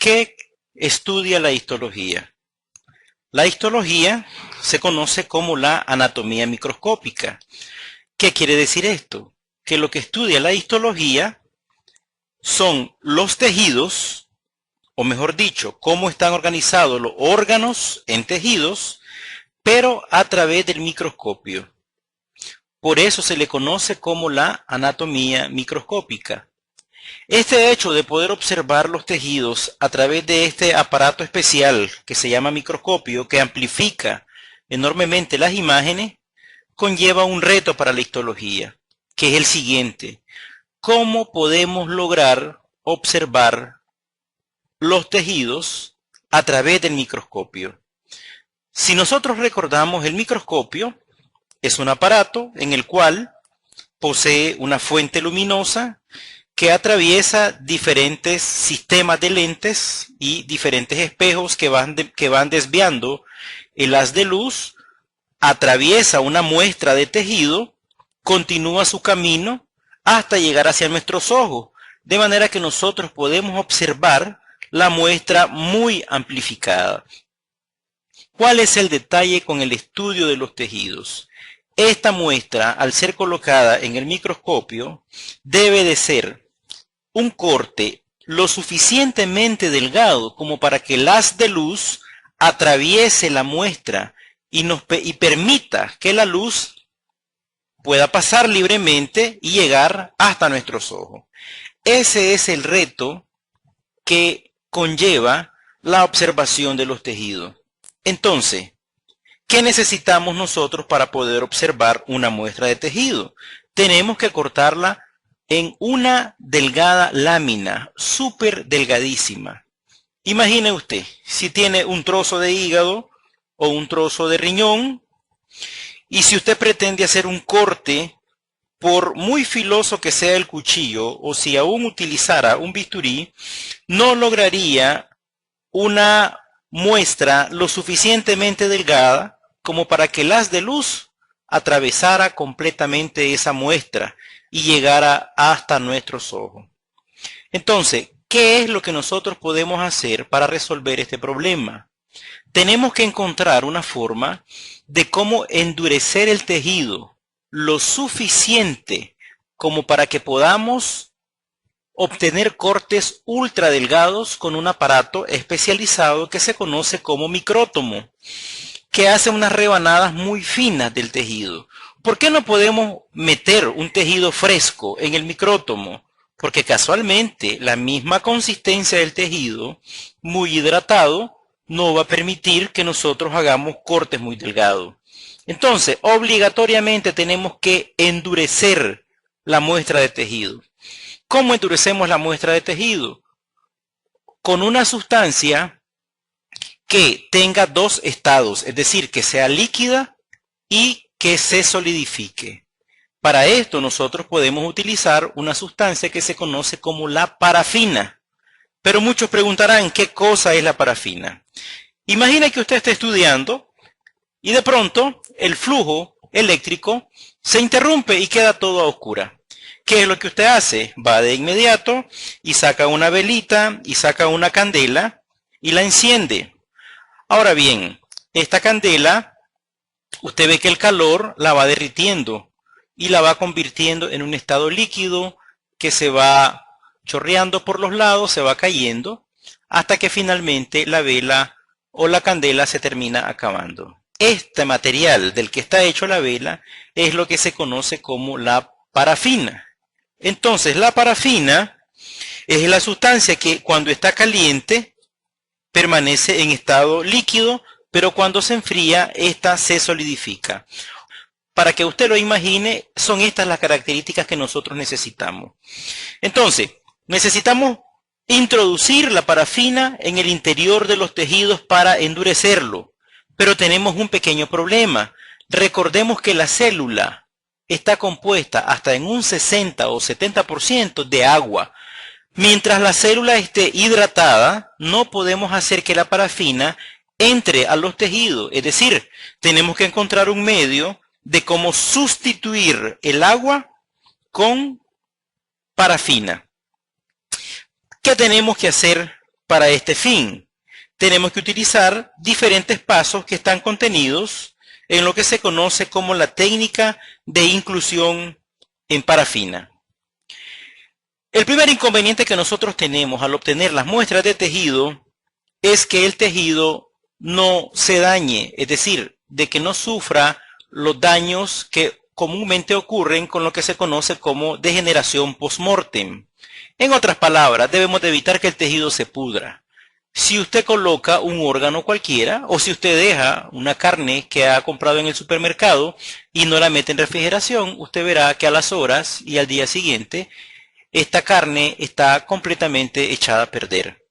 ¿Qué estudia la histología? La histología se conoce como la anatomía microscópica. ¿Qué quiere decir esto? Que lo que estudia la histología son los tejidos, o mejor dicho, cómo están organizados los órganos en tejidos, pero a través del microscopio. Por eso se le conoce como la anatomía microscópica. Este hecho de poder observar los tejidos a través de este aparato especial que se llama microscopio, que amplifica enormemente las imágenes, conlleva un reto para la histología, que es el siguiente: ¿cómo podemos lograr observar los tejidos a través del microscopio? Si nosotros recordamos, el microscopio es un aparato en el cual posee una fuente luminosa que atraviesa diferentes sistemas de lentes y diferentes espejos que van desviando el haz de luz, atraviesa una muestra de tejido, continúa su camino hasta llegar hacia nuestros ojos, de manera que nosotros podemos observar la muestra muy amplificada. ¿Cuál es el detalle con el estudio de los tejidos? Esta muestra, al ser colocada en el microscopio, debe de ser un corte lo suficientemente delgado como para que el haz de luz atraviese la muestra y permita que la luz pueda pasar libremente y llegar hasta nuestros ojos. Ese es el reto que conlleva la observación de los tejidos. Entonces, ¿qué necesitamos nosotros para poder observar una muestra de tejido? Tenemos que cortarla en una delgada lámina, súper delgadísima. Imagine usted, si tiene un trozo de hígado o un trozo de riñón, y si usted pretende hacer un corte, por muy filoso que sea el cuchillo, o si aún utilizara un bisturí, no lograría una muestra lo suficientemente delgada como para que el haz de luz atravesara completamente esa muestra y llegara hasta nuestros ojos. Entonces, ¿qué es lo que nosotros podemos hacer para resolver este problema? Tenemos que encontrar una forma de cómo endurecer el tejido lo suficiente como para que podamos obtener cortes ultra delgados con un aparato especializado que se conoce como micrótomo, que hace unas rebanadas muy finas del tejido. ¿Por qué no podemos meter un tejido fresco en el micrótomo? Porque casualmente la misma consistencia del tejido, muy hidratado, no va a permitir que nosotros hagamos cortes muy delgados. Entonces, obligatoriamente tenemos que endurecer la muestra de tejido. ¿Cómo endurecemos la muestra de tejido? Con una sustancia que tenga dos estados, es decir, que sea líquida y que se solidifique. Para esto nosotros podemos utilizar una sustancia que se conoce como la parafina. Pero muchos preguntarán, ¿qué cosa es la parafina? Imagina que usted está estudiando y de pronto el flujo eléctrico se interrumpe y queda todo a oscuras. ¿Qué es lo que usted hace? Va de inmediato y saca una velita y saca una candela y la enciende. Ahora bien, esta candela, usted ve que el calor la va derritiendo y la va convirtiendo en un estado líquido que se va chorreando por los lados, se va cayendo, hasta que finalmente la vela o la candela se termina acabando. Este material del que está hecho la vela es lo que se conoce como la parafina. Entonces, la parafina es la sustancia que cuando está caliente permanece en estado líquido, pero cuando se enfría, esta se solidifica. Para que usted lo imagine, son estas las características que nosotros necesitamos. Entonces, necesitamos introducir la parafina en el interior de los tejidos para endurecerlo. Pero tenemos un pequeño problema. Recordemos que la célula está compuesta hasta en un 60 o 70% de agua. Mientras la célula esté hidratada, no podemos hacer que la parafina entre a los tejidos. Es decir, tenemos que encontrar un medio de cómo sustituir el agua con parafina. ¿Qué tenemos que hacer para este fin, tenemos que utilizar diferentes pasos que están contenidos en lo que se conoce como la técnica de inclusión en parafina. El primer inconveniente que nosotros tenemos al obtener las muestras de tejido es que el tejido no se dañe, es decir, de que no sufra los daños que comúnmente ocurren con lo que se conoce como degeneración post-mortem. En otras palabras, debemos de evitar que el tejido se pudra. Si usted coloca un órgano cualquiera, o si usted deja una carne que ha comprado en el supermercado y no la mete en refrigeración, usted verá que a las horas y al día siguiente, esta carne está completamente echada a perder.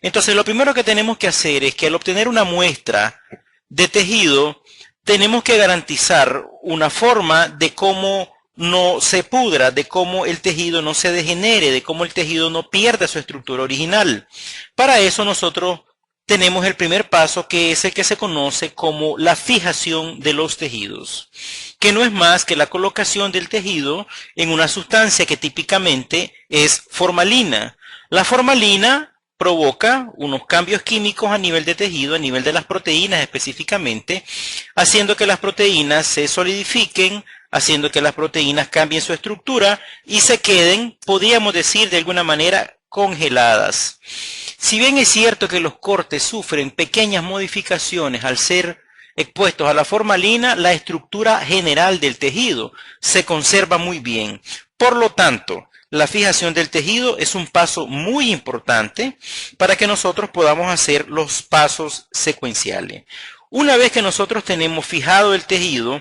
Entonces, lo primero que tenemos que hacer es que al obtener una muestra de tejido, tenemos que garantizar una forma de cómo no se pudra, de cómo el tejido no se degenere, de cómo el tejido no pierda su estructura original. Para eso nosotros tenemos el primer paso, que es el que se conoce como la fijación de los tejidos, que no es más que la colocación del tejido en una sustancia que típicamente es formalina. La formalina provoca unos cambios químicos a nivel de tejido, a nivel de las proteínas específicamente, haciendo que las proteínas se solidifiquen, haciendo que las proteínas cambien su estructura y se queden, podríamos decir de alguna manera, congeladas. Si bien es cierto que los cortes sufren pequeñas modificaciones al ser expuestos a la formalina, la estructura general del tejido se conserva muy bien. Por lo tanto, la fijación del tejido es un paso muy importante para que nosotros podamos hacer los pasos secuenciales. Una vez que nosotros tenemos fijado el tejido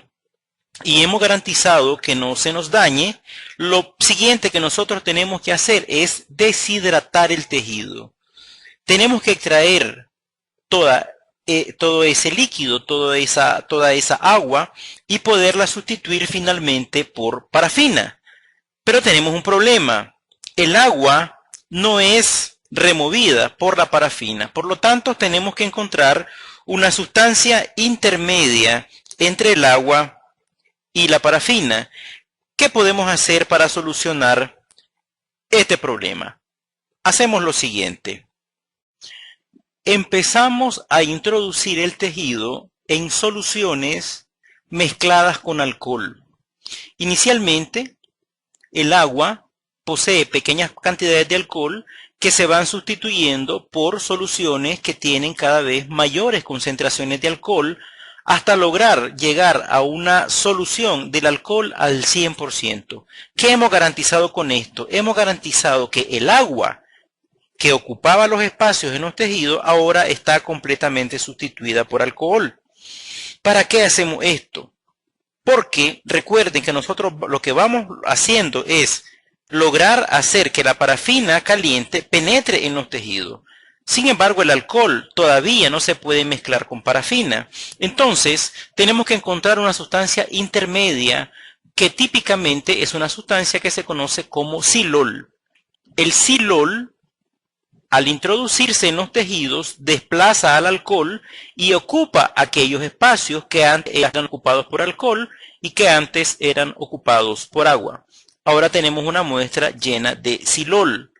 y hemos garantizado que no se nos dañe, lo siguiente que nosotros tenemos que hacer es deshidratar el tejido. Tenemos que extraer todo ese líquido, toda esa agua y poderla sustituir finalmente por parafina. Pero tenemos un problema. El agua no es removida por la parafina. Por lo tanto, tenemos que encontrar una sustancia intermedia entre el agua y la parafina. ¿Qué podemos hacer para solucionar este problema? Hacemos lo siguiente. Empezamos a introducir el tejido en soluciones mezcladas con alcohol. Inicialmente, el agua posee pequeñas cantidades de alcohol que se van sustituyendo por soluciones que tienen cada vez mayores concentraciones de alcohol hasta lograr llegar a una solución del alcohol al 100%. ¿Qué hemos garantizado con esto? Hemos garantizado que el agua que ocupaba los espacios en los tejidos ahora está completamente sustituida por alcohol. ¿Para qué hacemos esto? Porque recuerden que nosotros lo que vamos haciendo es lograr hacer que la parafina caliente penetre en los tejidos. Sin embargo, el alcohol todavía no se puede mezclar con parafina. Entonces, tenemos que encontrar una sustancia intermedia que típicamente es una sustancia que se conoce como silol. El silol, al introducirse en los tejidos, desplaza al alcohol y ocupa aquellos espacios que antes eran ocupados por alcohol y que antes eran ocupados por agua. Ahora tenemos una muestra llena de silol.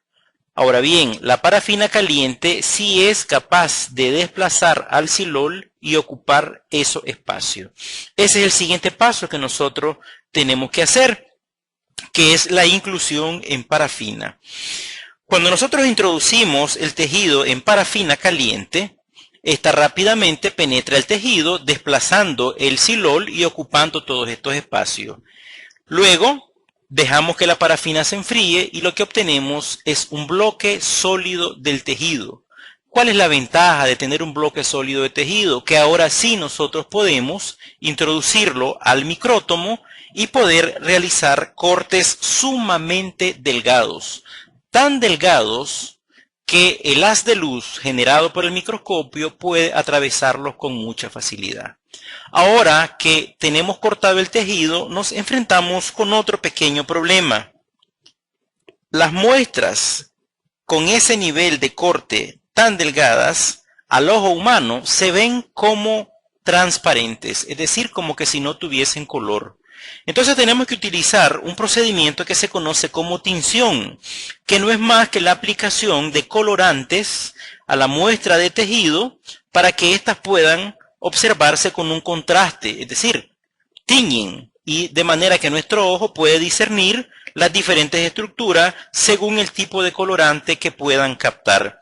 Ahora bien, la parafina caliente sí es capaz de desplazar al silol y ocupar esos espacios. Ese es el siguiente paso que nosotros tenemos que hacer, que es la inclusión en parafina. Cuando nosotros introducimos el tejido en parafina caliente, esta rápidamente penetra el tejido, desplazando el silol y ocupando todos estos espacios. Luego, dejamos que la parafina se enfríe y lo que obtenemos es un bloque sólido del tejido. ¿Cuál es la ventaja de tener un bloque sólido de tejido? Que ahora sí nosotros podemos introducirlo al micrótomo y poder realizar cortes sumamente delgados. Tan delgados que el haz de luz generado por el microscopio puede atravesarlos con mucha facilidad. Ahora que tenemos cortado el tejido, nos enfrentamos con otro pequeño problema. Las muestras con ese nivel de corte tan delgadas, al ojo humano se ven como transparentes, es decir, como que si no tuviesen color. Entonces tenemos que utilizar un procedimiento que se conoce como tinción, que no es más que la aplicación de colorantes a la muestra de tejido para que éstas puedan observarse con un contraste, es decir, tiñen, y de manera que nuestro ojo puede discernir las diferentes estructuras según el tipo de colorante que puedan captar.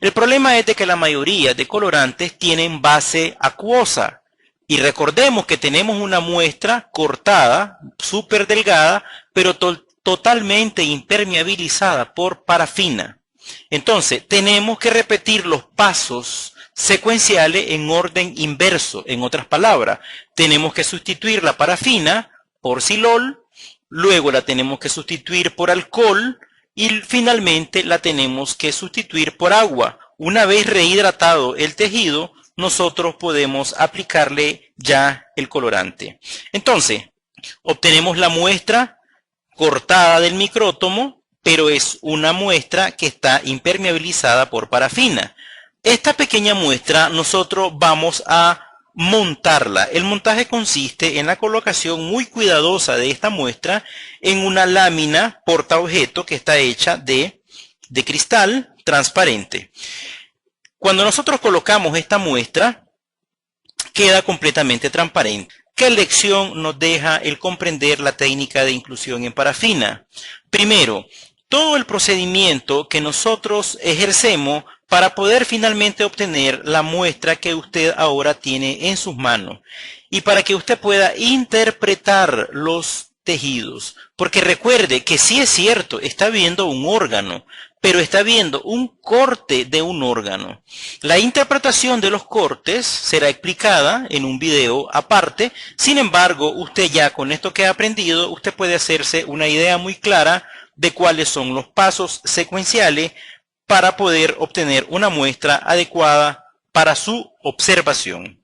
El problema es de que la mayoría de colorantes tienen base acuosa, y recordemos que tenemos una muestra cortada, súper delgada, pero totalmente impermeabilizada por parafina. Entonces, tenemos que repetir los pasos secuenciales en orden inverso. En otras palabras, tenemos que sustituir la parafina por silol, luego la tenemos que sustituir por alcohol y finalmente la tenemos que sustituir por agua. Una vez rehidratado el tejido, nosotros podemos aplicarle ya el colorante. Entonces, obtenemos la muestra cortada del micrótomo, pero es una muestra que está impermeabilizada por parafina. Esta pequeña muestra nosotros vamos a montarla. El montaje consiste en la colocación muy cuidadosa de esta muestra en una lámina portaobjeto que está hecha de cristal transparente. Cuando nosotros colocamos esta muestra, queda completamente transparente. ¿Qué lección nos deja el comprender la técnica de inclusión en parafina? Primero, todo el procedimiento que nosotros ejercemos para poder finalmente obtener la muestra que usted ahora tiene en sus manos y para que usted pueda interpretar los tejidos. Porque recuerde que sí es cierto, está viendo un órgano, pero está viendo un corte de un órgano. La interpretación de los cortes será explicada en un video aparte. Sin embargo, usted ya con esto que ha aprendido, usted puede hacerse una idea muy clara de cuáles son los pasos secuenciales para poder obtener una muestra adecuada para su observación.